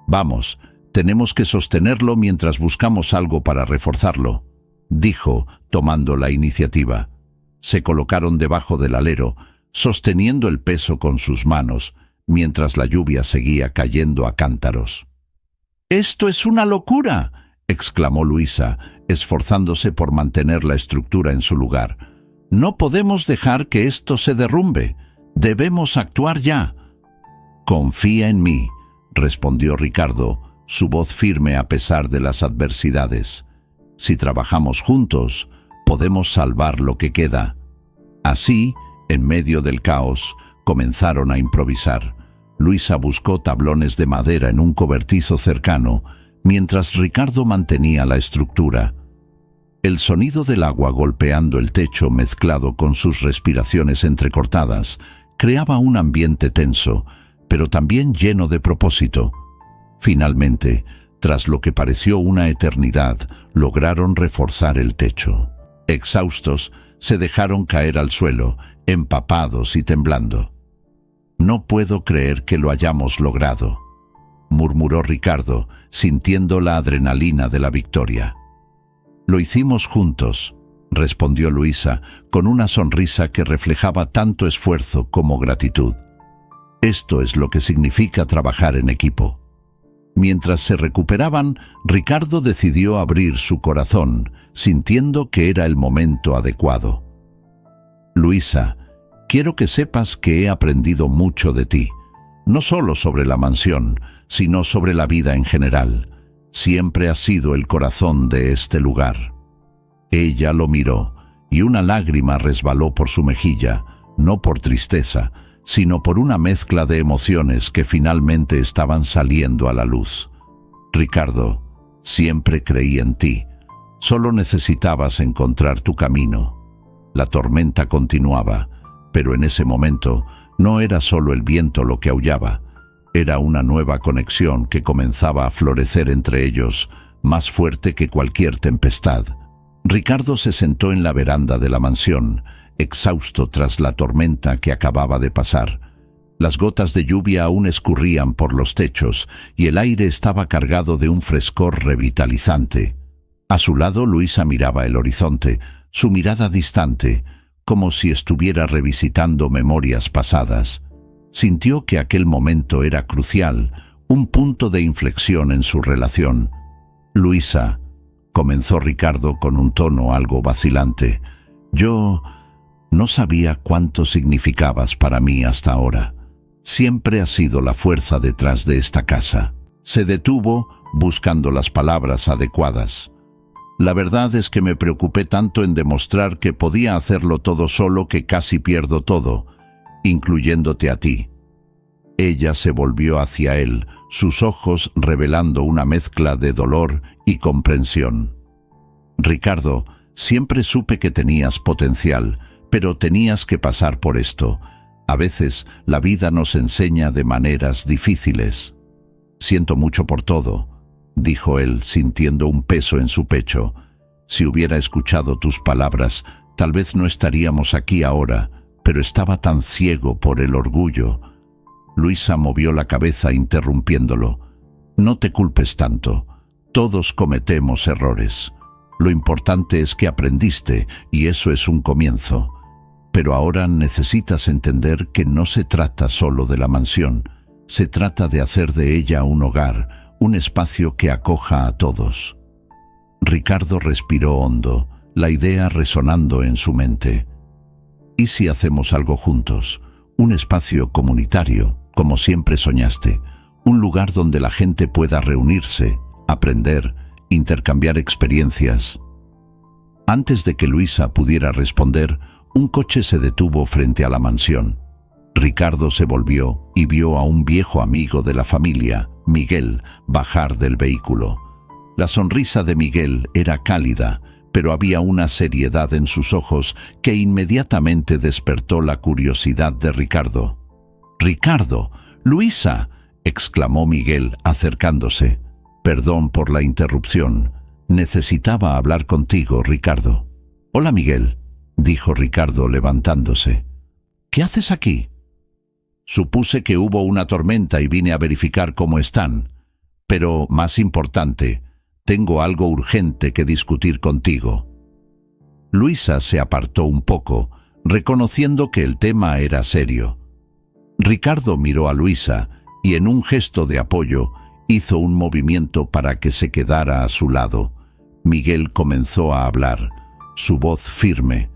A: «Vamos, tenemos que sostenerlo mientras buscamos algo para reforzarlo», dijo, tomando la iniciativa. Se colocaron debajo del alero, sosteniendo el peso con sus manos, mientras la lluvia seguía cayendo a cántaros. «¡Esto es una locura!», exclamó Luisa, esforzándose por mantener la estructura en su lugar. «No podemos dejar que esto se derrumbe. Debemos actuar ya». «Confía en mí», respondió Ricardo, su voz firme a pesar de las adversidades. «Si trabajamos juntos, podemos salvar lo que queda». Así, en medio del caos, comenzaron a improvisar. Luisa buscó tablones de madera en un cobertizo cercano, mientras Ricardo mantenía la estructura. El sonido del agua golpeando el techo mezclado con sus respiraciones entrecortadas creaba un ambiente tenso, pero también lleno de propósito. Finalmente, tras lo que pareció una eternidad, lograron reforzar el techo. Exhaustos, se dejaron caer al suelo, empapados y temblando. «No puedo creer que lo hayamos logrado», murmuró Ricardo, sintiendo la adrenalina de la victoria. «Lo hicimos juntos», respondió Luisa, con una sonrisa que reflejaba tanto esfuerzo como gratitud. «Esto es lo que significa trabajar en equipo». Mientras se recuperaban, Ricardo decidió abrir su corazón, sintiendo que era el momento adecuado. «Luisa, quiero que sepas que he aprendido mucho de ti, no solo sobre la mansión, sino sobre la vida en general. Siempre has sido el corazón de este lugar». Ella lo miró, y una lágrima resbaló por su mejilla, no por tristeza, sino por una mezcla de emociones que finalmente estaban saliendo a la luz. «Ricardo, siempre creí en ti. Solo necesitabas encontrar tu camino». La tormenta continuaba, pero en ese momento no era solo el viento lo que aullaba. Era una nueva conexión que comenzaba a florecer entre ellos, más fuerte que cualquier tempestad. Ricardo se sentó en la veranda de la mansión, exhausto tras la tormenta que acababa de pasar. Las gotas de lluvia aún escurrían por los techos y el aire estaba cargado de un frescor revitalizante. A su lado, Luisa miraba el horizonte, su mirada distante, como si estuviera revisitando memorias pasadas. Sintió que aquel momento era crucial, un punto de inflexión en su relación. «Luisa», comenzó Ricardo con un tono algo vacilante, «yo no sabía cuánto significabas para mí hasta ahora. Siempre has sido la fuerza detrás de esta casa». Se detuvo, buscando las palabras adecuadas. «La verdad es que me preocupé tanto en demostrar que podía hacerlo todo solo que casi pierdo todo, incluyéndote a ti». Ella se volvió hacia él, sus ojos revelando una mezcla de dolor y comprensión. «Ricardo, siempre supe que tenías potencial, pero tenías que pasar por esto. A veces la vida nos enseña de maneras difíciles». «Siento mucho por todo», dijo él, sintiendo un peso en su pecho. «Si hubiera escuchado tus palabras, tal vez no estaríamos aquí ahora, pero estaba tan ciego por el orgullo». Luisa movió la cabeza interrumpiéndolo. «No te culpes tanto. Todos cometemos errores. Lo importante es que aprendiste, y eso es un comienzo. Pero ahora necesitas entender que no se trata solo de la mansión. Se trata de hacer de ella un hogar, un espacio que acoja a todos». Ricardo respiró hondo, la idea resonando en su mente. «¿Y si hacemos algo juntos? Un espacio comunitario, como siempre soñaste. Un lugar donde la gente pueda reunirse, aprender, intercambiar experiencias». Antes de que Luisa pudiera responder, un coche se detuvo frente a la mansión. Ricardo se volvió y vio a un viejo amigo de la familia, Miguel, bajar del vehículo. La sonrisa de Miguel era cálida, pero había una seriedad en sus ojos que inmediatamente despertó la curiosidad de Ricardo. «¡Ricardo! ¡Luisa!», exclamó Miguel, acercándose. «Perdón por la interrupción. Necesitaba hablar contigo, Ricardo». «Hola, Miguel», dijo Ricardo levantándose. «¿Qué haces aquí?» «Supuse que hubo una tormenta y vine a verificar cómo están. Pero, más importante, tengo algo urgente que discutir contigo». Luisa se apartó un poco, reconociendo que el tema era serio. Ricardo miró a Luisa y en un gesto de apoyo hizo un movimiento para que se quedara a su lado. Miguel comenzó a hablar, su voz firme.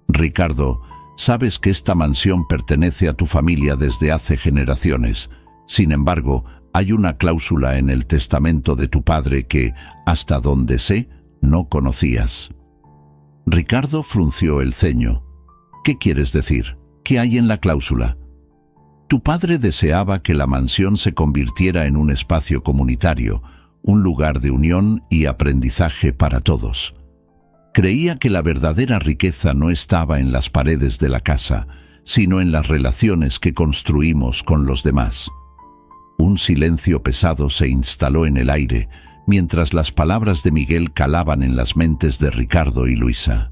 A: Ricardo, sabes que esta mansión pertenece a tu familia desde hace generaciones. Sin embargo, hay una cláusula en el testamento de tu padre que, hasta donde sé, no conocías. Ricardo frunció el ceño. ¿Qué quieres decir? ¿Qué hay en la cláusula? Tu padre deseaba que la mansión se convirtiera en un espacio comunitario, un lugar de unión y aprendizaje para todos. Creía que la verdadera riqueza no estaba en las paredes de la casa, sino en las relaciones que construimos con los demás. Un silencio pesado se instaló en el aire, mientras las palabras de Miguel calaban en las mentes de Ricardo y Luisa.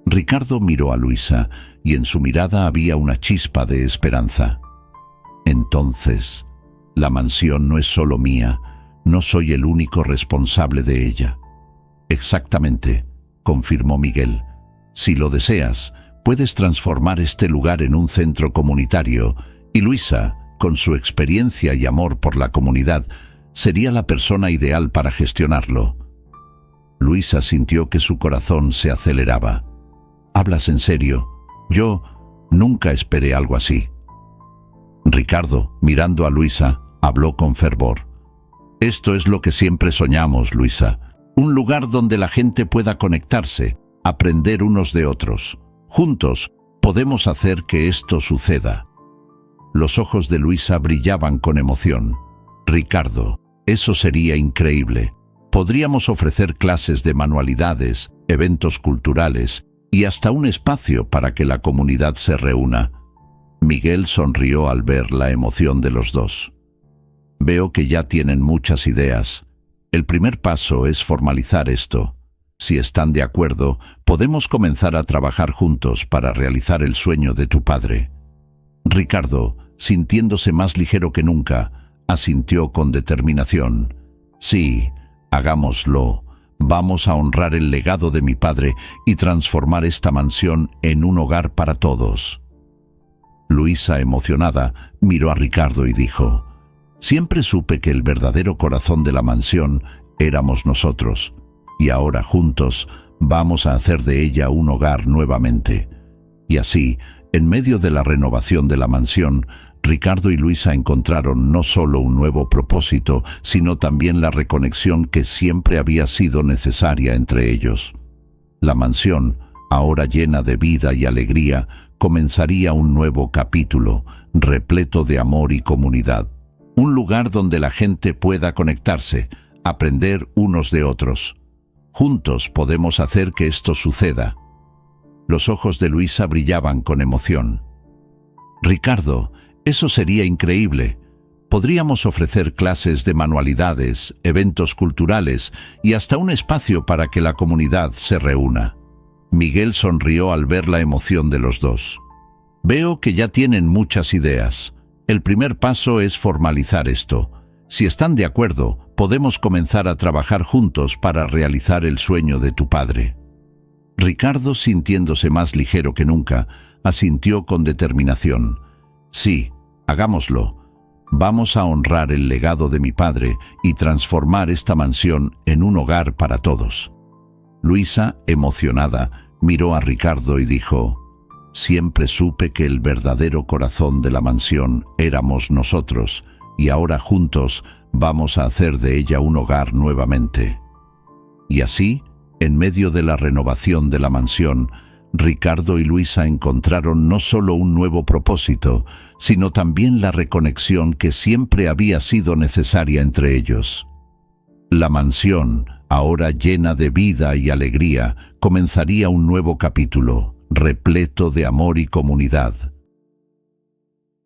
A: Ricardo miró a Luisa, y en su mirada había una chispa de esperanza. Entonces, la mansión no es solo mía, no soy el único responsable de ella. Exactamente, confirmó Miguel. Si lo deseas, puedes transformar este lugar en un centro comunitario, y Luisa, con su experiencia y amor por la comunidad, sería la persona ideal para gestionarlo. Luisa sintió que su corazón se aceleraba. ¿Hablas en serio? Yo nunca esperé algo así. Ricardo, mirando a Luisa, habló con fervor. Esto es lo que siempre soñamos, Luisa. Un lugar donde la gente pueda conectarse, aprender unos de otros. Juntos podemos hacer que esto suceda. Los ojos de Luisa brillaban con emoción. Ricardo, eso sería increíble. Podríamos ofrecer clases de manualidades, eventos culturales y hasta un espacio para que la comunidad se reúna. Miguel sonrió al ver la emoción de los dos. Veo que ya tienen muchas ideas. El primer paso es formalizar esto. Si están de acuerdo, podemos comenzar a trabajar juntos para realizar el sueño de tu padre. Ricardo, sintiéndose más ligero que nunca, asintió con determinación. Sí, hagámoslo. Vamos a honrar el legado de mi padre y transformar esta mansión en un hogar para todos. Luisa, emocionada, miró a Ricardo y dijo: Siempre supe que el verdadero corazón de la mansión éramos nosotros, y ahora juntos vamos a hacer de ella un hogar nuevamente. Y así, en medio de la renovación de la mansión, Ricardo y Luisa encontraron no solo un nuevo propósito, sino también la reconexión que siempre había sido necesaria entre ellos. La mansión, ahora llena de vida y alegría, comenzaría un nuevo capítulo, repleto de amor y comunidad. Un lugar donde la gente pueda conectarse, aprender unos de otros. Juntos podemos hacer que esto suceda. Los ojos de Luisa brillaban con emoción. Ricardo, eso sería increíble. Podríamos ofrecer clases de manualidades, eventos culturales y hasta un espacio para que la comunidad se reúna. Miguel sonrió al ver la emoción de los dos. Veo que ya tienen muchas ideas. El primer paso es formalizar esto. Si están de acuerdo, podemos comenzar a trabajar juntos para realizar el sueño de tu padre. Ricardo, sintiéndose más ligero que nunca, asintió con determinación. Sí, hagámoslo. Vamos a honrar el legado de mi padre y transformar esta mansión en un hogar para todos. Luisa, emocionada, miró a Ricardo y dijo: Siempre supe que el verdadero corazón de la mansión éramos nosotros, y ahora juntos vamos a hacer de ella un hogar nuevamente. Y así, en medio de la renovación de la mansión, Ricardo y Luisa encontraron no solo un nuevo propósito, sino también la reconexión que siempre había sido necesaria entre ellos. La mansión, ahora llena de vida y alegría, comenzaría un nuevo capítulo, repleto de amor y comunidad.